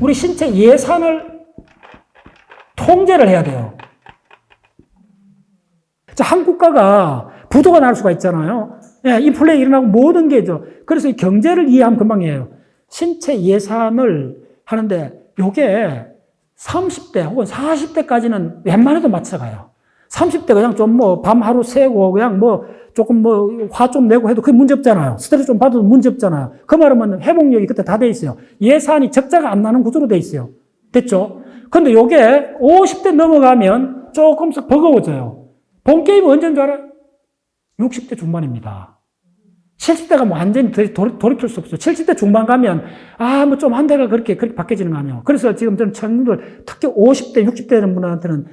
우리 신체 예산을 통제를 해야 돼요. 자, 한 국가가 부도가 날 수가 있잖아요. 예, 인플레이 일어나고 모든 게죠. 그래서 이 경제를 이해하면 금방 이해해요. 신체 예산을 하는데 요게 30대 혹은 40대까지는 웬만해도 맞춰가요. 30대 그냥 좀 뭐 밤 하루 새고 그냥 뭐 조금 뭐 화 좀 내고 해도 그게 문제 없잖아요. 스트레스 좀 받아도 문제 없잖아요. 그 말은 회복력이 그때 다 돼 있어요. 예산이 적자가 안 나는 구조로 돼 있어요. 됐죠? 근데 요게 50대 넘어가면 조금씩 버거워져요. 본 게임은 언제인 줄 알아요? 60대 중반입니다. 70대가 뭐 완전히 돌이킬 수 없어요. 70대 중반 가면, 뭐 좀 한 대가 그렇게 바뀌어지는 거 아니에요. 그래서 지금 저는 청년들, 특히 50대, 60대 되는 분들한테는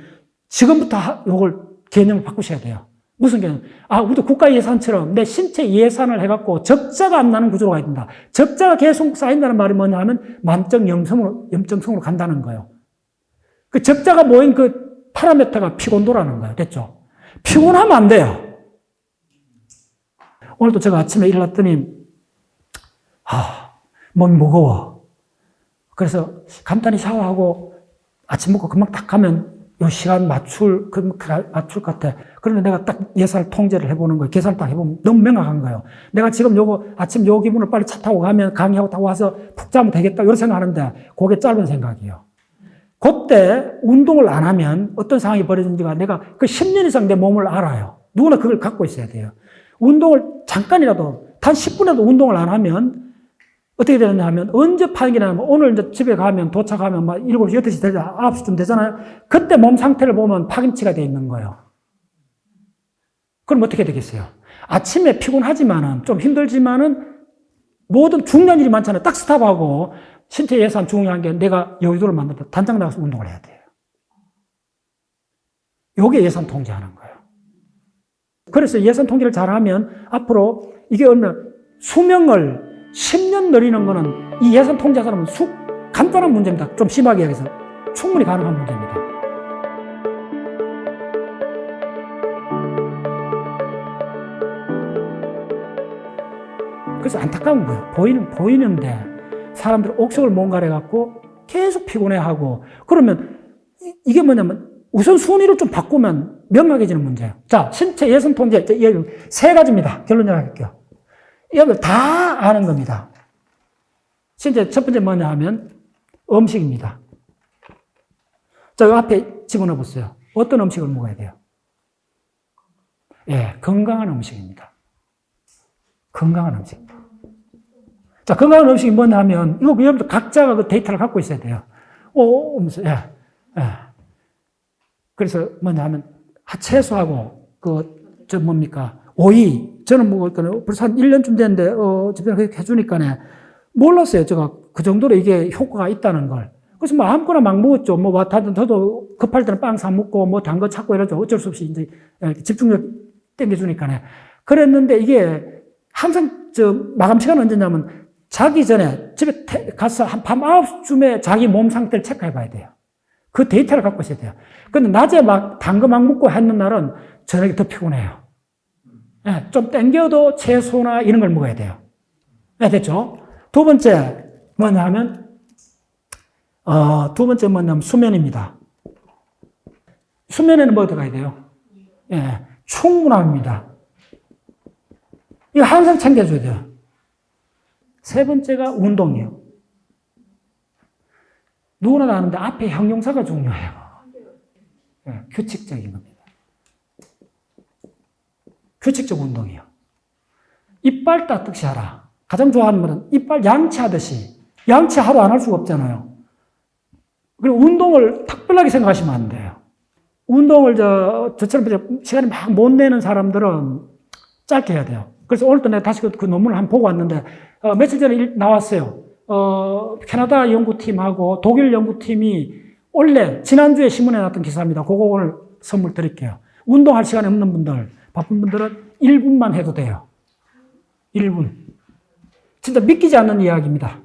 지금부터 요걸 개념을 바꾸셔야 돼요. 무슨 개념? 우리도 국가 예산처럼 내 신체 예산을 해갖고 적자가 안 나는 구조로 가야 된다. 적자가 계속 쌓인다는 말이 뭐냐 하면 만점 0점성으로 간다는 거예요. 그 적자가 모인 그 파라미터가 피곤도라는 거예요. 됐죠? 피곤하면 안 돼요. 오늘도 제가 아침에 일어났더니, 몸이 무거워. 그래서 간단히 샤워하고 아침 먹고 금방 딱 가면 요 시간 맞출 것 같아. 그런데 내가 딱 예산을 통제를 해보는 거예요. 계산을 딱 해보면 너무 명확한 거예요. 내가 지금 아침 요 기분을 빨리 차 타고 가면 강의하고 타고 와서 푹 자면 되겠다. 이런 생각하는데, 그게 짧은 생각이에요. 그때 운동을 안 하면 어떤 상황이 벌어지는지가 내가 그 10년 이상 내 몸을 알아요. 누구나 그걸 갖고 있어야 돼요. 운동을 잠깐이라도, 단 10분에도 운동을 안 하면 어떻게 되느냐 하면 언제 파악이 나면 오늘 이제 집에 가면 도착하면 막 7시, 8시 되잖아요. 9시쯤 되잖아요. 그때 몸 상태를 보면 파김치가 되어 있는 거예요. 그럼 어떻게 되겠어요? 아침에 피곤하지만은 좀 힘들지만은 모든 중요한 일이 많잖아요. 딱 스탑하고 신체 예산 중요한 게 내가 여유도를 만든다. 단장 나가서 운동을 해야 돼요. 요게 예산 통제하는 거예요. 그래서 예산 통제를 잘하면 앞으로 이게 얼마나 수명을 10년 늘리는 거는 이 예산 통제하는 사람은 간단한 문제입니다. 좀 심하게 해서 충분히 가능한 문제입니다. 그래서 안타까운 거예요. 보이는데 사람들이 옥석을 뭔가를 계속 피곤해하고 그러면 이게 뭐냐면 우선순위를 좀 바꾸면 명확해지는 문제예요. 자, 신체 예산 통제 세 가지입니다. 결론 얘기할게요. 이걸 다 아는 겁니다. 신체 첫 번째 뭐냐 하면 음식입니다. 자, 이 앞에 집어넣어 보세요. 어떤 음식을 먹어야 돼요? 예, 건강한 음식입니다. 건강한 음식. 자, 건강한 음식이 뭐냐 하면, 여러분들 각자가 그 데이터를 갖고 있어야 돼요. 그래서 뭐냐 하면, 채소하고, 오이. 저는 벌써 한 1년쯤 됐는데, 집에서 그렇게 해주니까네. 몰랐어요. 제가 그 정도로 이게 효과가 있다는 걸. 그래서 아무거나 막 먹었죠. 저도 급할 때는 빵 사 먹고, 단 거 찾고 이러죠. 어쩔 수 없이 이제 집중력 땡겨주니까네. 그랬는데 이게 항상 마감 시간 언제냐면, 자기 전에 집에 가서 한 밤 9시쯤에 자기 몸 상태를 체크해 봐야 돼요. 그 데이터를 갖고 있어야 돼요. 근데 낮에 단 거 막 먹고 했는 날은 저녁에 더 피곤해요. 네, 좀 땡겨도 채소나 이런 걸 먹어야 돼요. 네, 됐죠? 두 번째 뭐냐면 수면입니다. 수면에는 뭐 들어가야 돼요? 예, 충분함입니다. 이거 항상 챙겨줘야 돼요. 세 번째가 운동이에요. 누구나 다 아는데 앞에 형용사가 중요해요. 네, 규칙적인 겁니다. 규칙적 운동이에요. 이빨 따뜻이 하라. 가장 좋아하는 말은 이빨 양치하듯이. 양치 하루 안 할 수가 없잖아요. 그리고 운동을 특별하게 생각하시면 안 돼요. 운동을 저처럼 시간이 막 못 내는 사람들은 짧게 해야 돼요. 그래서 오늘도 내가 다시 그 논문을 한번 보고 왔는데, 며칠 전에 나왔어요. 캐나다 연구팀하고 독일 연구팀이 지난주에 신문에 나왔던 기사입니다. 그거 오늘 선물 드릴게요. 운동할 시간이 없는 분들, 바쁜 분들은 1분만 해도 돼요. 1분. 진짜 믿기지 않는 이야기입니다.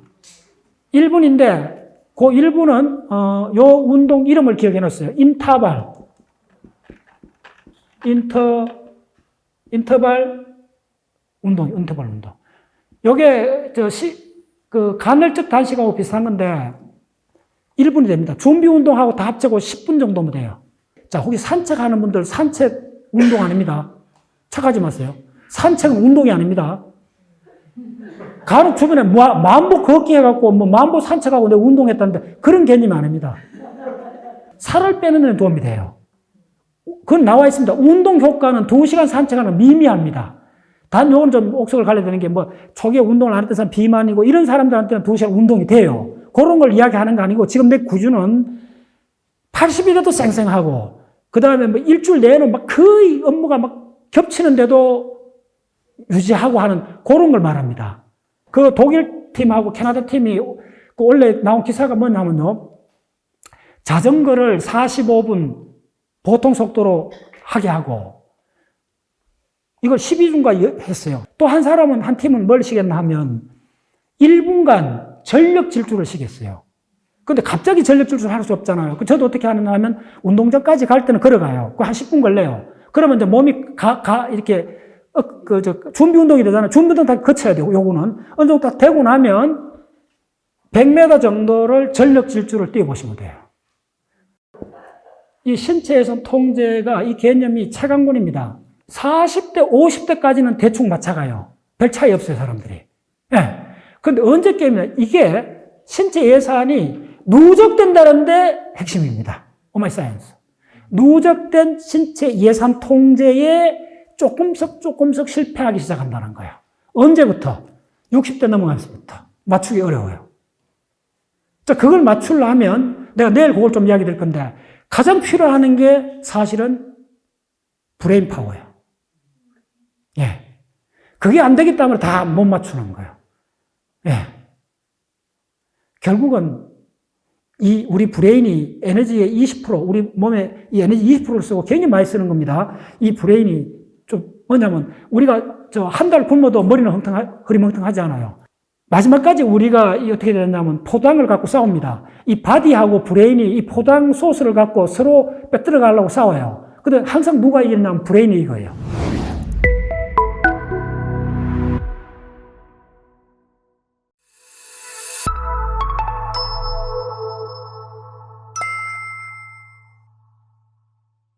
1분인데, 그 1분은, 요 운동 이름을 기억해 놨어요. 인터벌 운동. 요게, 간헐적 단식하고 비슷한 건데, 1분이 됩니다. 준비 운동하고 다 합치고 10분 정도면 돼요. 자, 혹시 산책하는 분들 산책 운동 아닙니다. 착하지 마세요. 산책은 운동이 아닙니다. 간혹 주변에 만보 걷기 해갖고 만보 산책하고 내가 운동했다는데 그런 개념이 아닙니다. 살을 빼는 데 도움이 돼요. 그건 나와 있습니다. 운동 효과는 2시간 산책하는 미미합니다. 단 요건 좀 옥석을 갈려야 되는 게 초기에 운동을 안 했던 사람 비만이고 이런 사람들한테는 2시간 운동이 돼요. 그런 걸 이야기하는 거 아니고 지금 내 구주는 80이 돼도 쌩쌩하고 그 다음에 일주일 내에는 거의 업무가 겹치는데도 유지하고 하는 그런 걸 말합니다. 그 독일 팀하고 캐나다 팀이 원래 나온 기사가 뭐냐면요. 자전거를 45분 보통 속도로 하게 하고 이걸 12분간 했어요. 또 한 사람은 한 팀은 뭘 시켰나 하면 1분간 전력 질주를 시켰어요. 근데 갑자기 전력 질주를 할 수 없잖아요. 저도 어떻게 하느냐 하면 운동장까지 갈 때는 걸어가요. 그 한 10분 걸려요. 그러면 이제 몸이 이렇게 준비 운동이 되잖아요. 준비 운동 다 거쳐야 되고 요거는 어느 정도 다 되고 나면 100m 정도를 전력 질주를 뛰어보시면 돼요. 이 신체에서 통제가 이 개념이 최강군입니다. 40대, 50대까지는 대충 맞춰가요. 별 차이 없어요, 사람들이. 예. 근데 언제 깨면 이게 신체 예산이 누적된다는데 핵심입니다. 오마이 사이언스. 누적된 신체 예산 통제에 조금씩 실패하기 시작한다는 거예요. 언제부터? 60대 넘어가면서부터. 맞추기 어려워요. 자, 그걸 맞추려면 내가 내일 그걸 좀 이야기 드릴 건데 가장 필요한 게 사실은 브레인 파워예요. 예. 그게 안 되기 때문에 다 못 맞추는 거예요. 예. 결국은 우리 브레인이 에너지의 20%, 우리 몸에 이 에너지 20%를 쓰고 굉장히 많이 쓰는 겁니다. 이 브레인이 좀 뭐냐면 우리가 한 달 굶어도 머리는 흐리멍텅하지 않아요. 마지막까지 우리가 어떻게 되냐면 포당을 갖고 싸웁니다. 이 바디하고 브레인이 이 포당 소스를 갖고 서로 빼뜨려 가려고 싸워요. 근데 항상 누가 이기냐면 브레인이 이거예요.